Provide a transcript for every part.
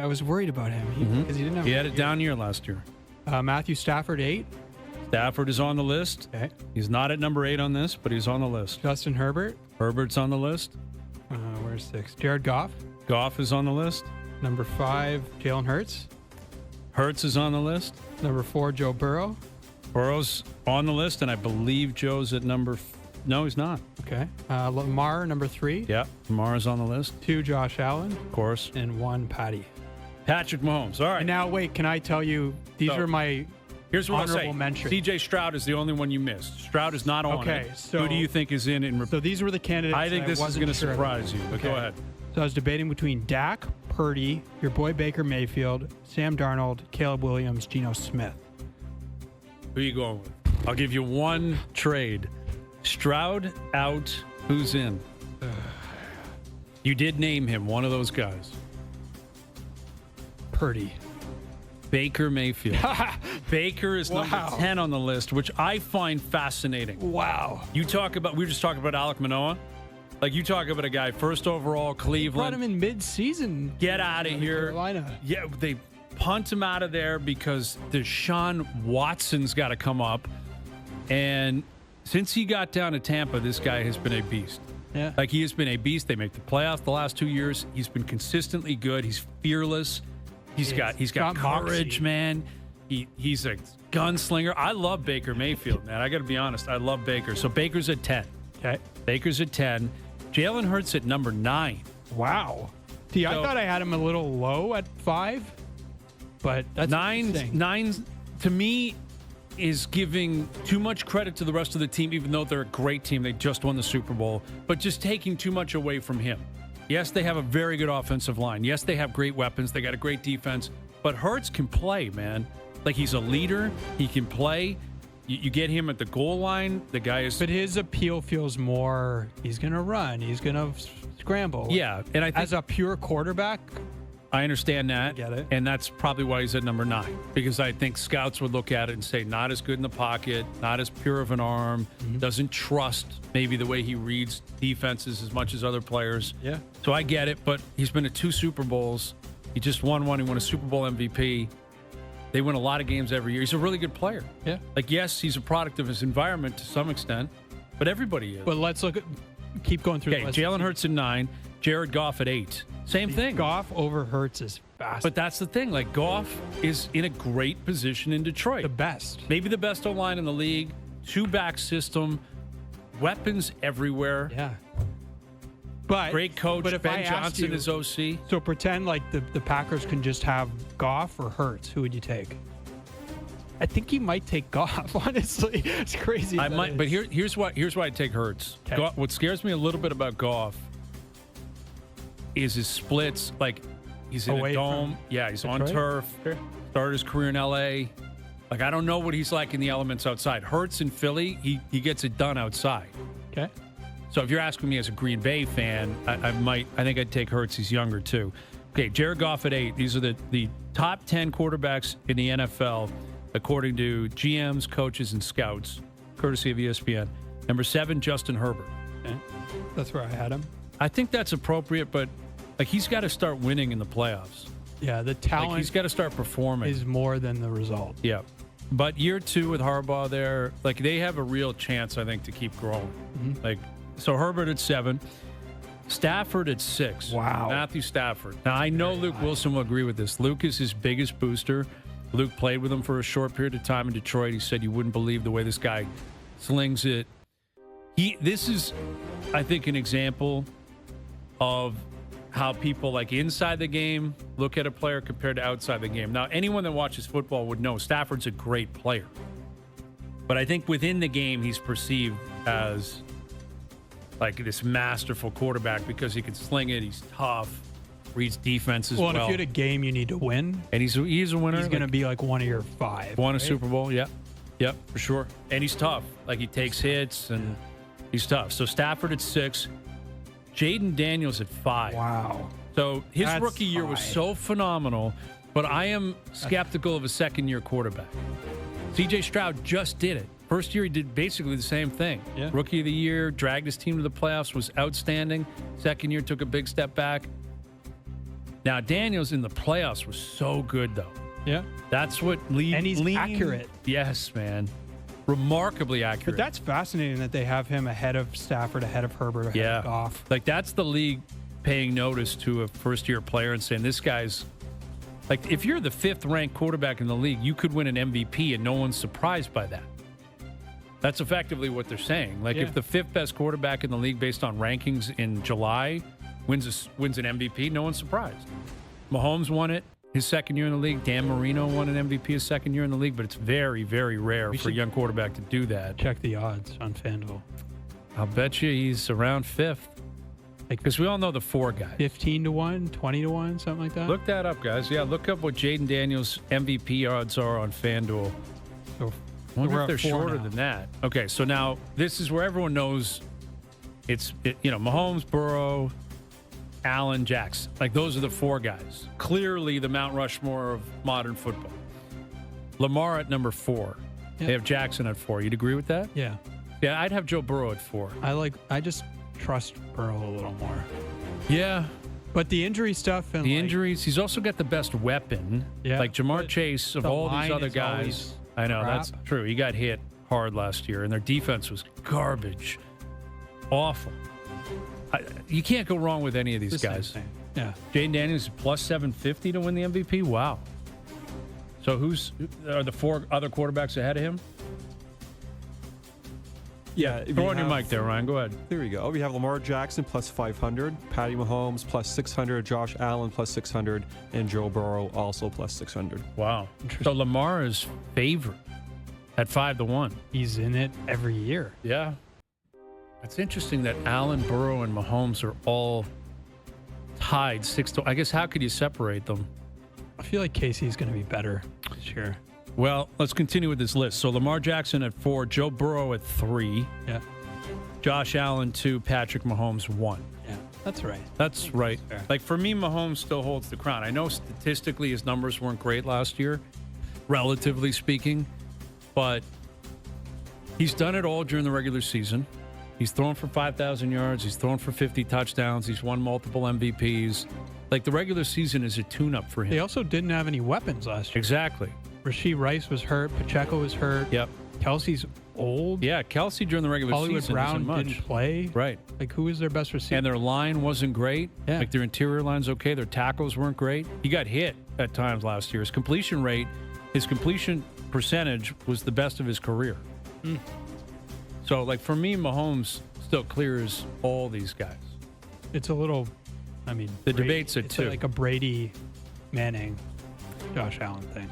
I was worried about him because he didn't have. He had a down year last year. Matthew Stafford, 8. Stafford is on the list. Okay. He's not at number 8 on this, but he's on the list. Justin Herbert. Herbert's on the list. Where's 6? Jared Goff. Goff is on the list. Number 5, Jalen Hurts. Hurts is on the list. Number 4, Joe Burrow. Burrow's on the list, and I believe Joe's at number... No, he's not. Okay. Lamar, number 3. Yeah, Lamar's on the list. 2, Josh Allen. Of course. And 1, Patty. Patrick Mahomes. All right. And now, wait, can I tell you, these are my here's what honorable I'll say. mentions. C.J. Stroud is the only one you missed. Stroud is not on Okay, it. so... Who do you think is in? So these were the candidates. I think this is going to surprise you, but go ahead. So I was debating between Dak, Purdy, your boy Baker Mayfield, Sam Darnold, Caleb Williams, Geno Smith. Who are you going with? I'll give you one trade. Stroud out. Who's in? You did name him, one of those guys. Purdy. Baker Mayfield. Baker is number Wow. 10 on the list, which I find fascinating. Wow. We were just talking about Alec Manoah. Like, you talk about a guy, first overall, Brought Cleveland. him in mid-season. Get out of here. Carolina. Yeah, they punt him out of there because Deshaun Watson's got to come up. And since he got down to Tampa, this guy has been a beast. Yeah. Like, he has been a beast. They make the playoffs the last 2 years. He's been consistently good. He's fearless. He's got courage, moxie. man. He's a gunslinger. I love Baker Mayfield, man. I got to be honest. I love Baker. So Baker's at 10. Okay. Baker's at 10. Jalen Hurts at number 9. Wow. See, I So- thought I had him a little low at 5, but that's interesting. Nine to me is giving too much credit to the rest of the team, even though they're a great team. They just won the Super Bowl, but just taking too much away from him. Yes, they have a very good offensive line. Yes, they have great weapons. They got a great defense. But Hurts can play, man. Like, he's a leader. He can play. You get him at the goal line. The guy is... But his appeal feels more, he's going to run. He's going to scramble. Yeah, and I think... As a pure quarterback, I understand that. I get it. And that's probably why he's at number 9. Because I think scouts would look at it and say, not as good in the pocket, not as pure of an arm, doesn't trust maybe the way he reads defenses as much as other players. Yeah. So I get it, but he's been to 2 Super Bowls. He just won one. He won a Super Bowl MVP. They win a lot of games every year. He's a really good player. Yeah. Like, yes, he's a product of his environment to some extent, but everybody is. But let's keep going through Okay, Jalen Hurts at 9, Jared Goff at 8. Same thing. Goff over Hurts is fast. But that's the thing. Like, Goff is in a great position in Detroit. The best. Maybe the best O-line in the league. 2-back system. Weapons everywhere. Yeah. But Great coach. But if Ben I asked Johnson you, is OC. So pretend like the Packers can just have Goff or Hurts. Who would you take? I think he might take Goff, honestly. It's crazy. I might, but here's why I take Hurts. Okay. What scares me a little bit about Goff is his splits. Like, he's in Away a dome. from Yeah, he's on Detroit? turf. Sure. Started his career in LA. Like, I don't know what he's like in the elements outside. Hurts in Philly, he gets it done outside. Okay. So if you're asking me as a Green Bay fan, I think I'd take Hurts. He's younger too. Okay, Jared Goff at 8. These are the top 10 quarterbacks in the NFL, according to GMs, coaches, and scouts, courtesy of ESPN. Number 7, Justin Herbert. Okay. That's where I had him. I think that's appropriate, but like, he's got to start winning in the playoffs. Yeah, the Like, talent he's got to start performing. is more than the result. Yeah. But year 2 with Harbaugh there, like, they have a real chance, I think, to keep growing. Like, so Herbert at 7. Stafford at 6. Wow. Matthew Stafford. Now, I know Luke Wilson will agree with this. Luke is his biggest booster. Luke played with him for a short period of time in Detroit. He said you wouldn't believe the way this guy slings it. This is, I think, an example of how people, like, inside the game look at a player compared to outside the game. Now, anyone that watches football would know Stafford's a great player. But I think within the game, he's perceived as like this masterful quarterback because he can sling it. He's tough, reads defenses well. And if you had a game you need to win, And he's a winner. he's going to be like one of your 5. Won a right? Super Bowl, yeah. Yep, for sure. And he's tough. Like, he takes hits, and he's tough. So Stafford at 6. Jaden Daniels at 5. Wow. So his That's rookie year was high. so phenomenal, but I am skeptical of a second-year quarterback. C.J. Stroud just did it. First year, he did basically the same thing. Yeah. Rookie of the year, dragged his team to the playoffs, was outstanding. Second year, took a big step back. Now, Daniels in the playoffs was so good, though. Yeah. That's what lead. And he's accurate. Yes, man. Remarkably accurate. But that's fascinating that they have him ahead of Stafford, ahead of Herbert, ahead of Goff. Like, that's the league paying notice to a first-year player and saying, this guy's... Like, if you're the 5th-ranked quarterback in the league, you could win an MVP, and no one's surprised by that. That's effectively what they're saying. Like, if the 5th-best quarterback in the league based on rankings in July wins an MVP, no one's surprised. Mahomes won it his second year in the league. Dan Marino won an MVP his second year in the league, but it's very, very rare for a young quarterback to do that. Check the odds on FanDuel. I'll bet you he's around 5th. Because we all know the 4 guys. 15-1, 20-1, something like that. Look that up, guys. Yeah, look up what Jaden Daniels' MVP odds are on FanDuel. So I wonder we're if they're at 4 shorter now. than that. Okay, so now this is where everyone knows Mahomes, Burrow, Allen, Jackson. Like, those are the 4 guys. Clearly the Mount Rushmore of modern football. Lamar at number 4. Yeah. They have Jackson at 4. You'd agree with that? Yeah. Yeah, I'd have Joe Burrow at 4. I just trust Burrow a little more. Yeah. But the injury stuff and The injuries, he's also got the best weapon. Yeah, Like Jamar but Chase, of the all these line other is guys. always I know, crap. that's true. He got hit hard last year, and their defense was garbage. Awful. You can't go wrong with any of these guys. Yeah. Jaden Daniels is plus 750 to win the MVP? Wow. So are the 4 other quarterbacks ahead of him? Yeah. Throw on your mic there, Ryan. Go ahead. There we go. We have Lamar Jackson plus 500, Patty Mahomes plus 600, Josh Allen plus 600, and Joe Burrow also plus 600. Wow. So Lamar is favored at 5-1. He's in it every year. Yeah. It's interesting that Allen, Burrow, and Mahomes are all tied 6-1. I guess how could you separate them? I feel like Casey's going to be better this year. Well, let's continue with this list. So Lamar Jackson at 4, Joe Burrow at 3, Yeah. Josh Allen 2, Patrick Mahomes 1. Yeah. That's right. That's right. fair. Like, for me, Mahomes still holds the crown. I know statistically his numbers weren't great last year, relatively speaking, but he's done it all during the regular season. He's thrown for 5,000 yards. He's thrown for 50 touchdowns. He's won multiple MVPs. Like, the regular season is a tune-up for him. They also didn't have any weapons last year. Exactly. Rasheed Rice was hurt. Pacheco was hurt. Yep. Kelsey's old. Yeah, Kelsey during the regular Hollywood season Brown isn't much. didn't play. Right. Like, who is their best receiver? And their line wasn't great. Yeah. Like, their interior line's okay. Their tackles weren't great. He got hit at times last year. His completion percentage was the best of his career. So, like, for me, Mahomes still clears all these guys. It's a little, The debate's at it's 2. like a Brady, Manning, Josh Allen thing.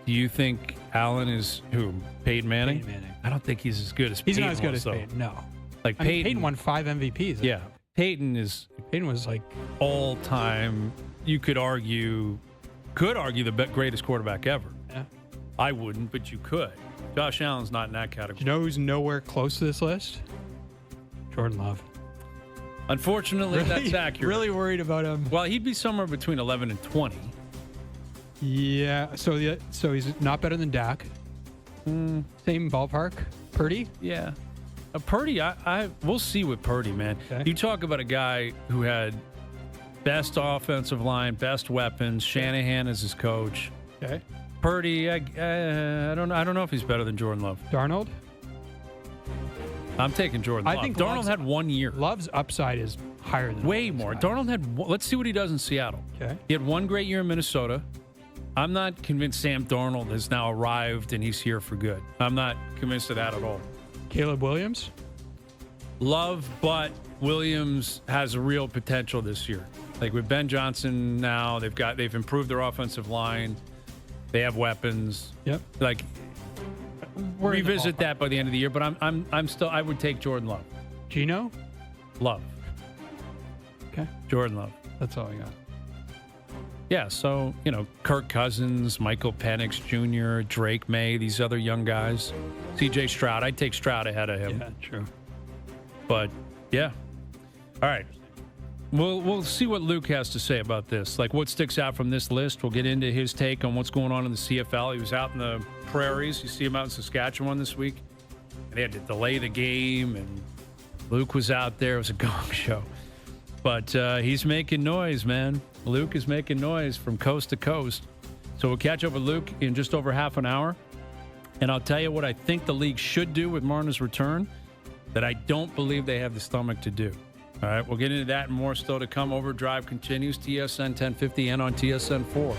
Do you think Allen is who? Peyton Manning? Peyton Manning. I don't think he's as good as He's Peyton not as good was, as though. Peyton. No. Like, I mean, Peyton, Peyton won 5 MVPs. Yeah. Peyton is Peyton was like, all-time, you could argue the greatest quarterback ever. yeah. I wouldn't, but you could. Josh Allen's not in that category. Do you know who's nowhere close to this list? Jordan Love. Unfortunately, that's accurate. Really worried about him. Well, he'd be somewhere between 11 and 20. Yeah. So he's not better than Dak. Same ballpark. Purdy. Yeah. Purdy, we'll see with Purdy, man. Okay. You talk about a guy who had best offensive line, best weapons, Shanahan as his coach. Okay. Purdy, I don't know if he's better than Jordan Love. Darnold. I'm taking Jordan Love. I think Darnold Love's- had 1 year. Love's upside is higher than Way Darnold's more. upside. Darnold had, let's see what he does in Seattle. Okay. He had 1 great year in Minnesota. I'm not convinced Sam Darnold has now arrived and he's here for good. I'm not convinced of that at all. Caleb Williams. Love, but Williams has real potential this year. Like with Ben Johnson now, they've improved their offensive line. They have weapons. Yep. Like We're in the revisit ballpark. that by the end of the year. But I'm still, I would take Jordan Love. Gino. Love. Okay. Jordan Love. That's all I got. Yeah, so, Kirk Cousins, Michael Penix Jr., Drake May, these other young guys. C.J. Stroud. I'd take Stroud ahead of him. Yeah, true. But, yeah. All right. We'll see what Luke has to say about this. Like, what sticks out from this list. We'll get into his take on what's going on in the CFL. He was out in the prairies. You see him out in Saskatchewan this week. And they had to delay the game, and Luke was out there. It was a gong show. But he's making noise, man. Luke is making noise from coast to coast. So we'll catch up with Luke in just over half an hour. And I'll tell you what I think the league should do with Marner's return that I don't believe they have the stomach to do. All right, we'll get into that and more still to come. Overdrive continues, TSN 1050 and on TSN 4.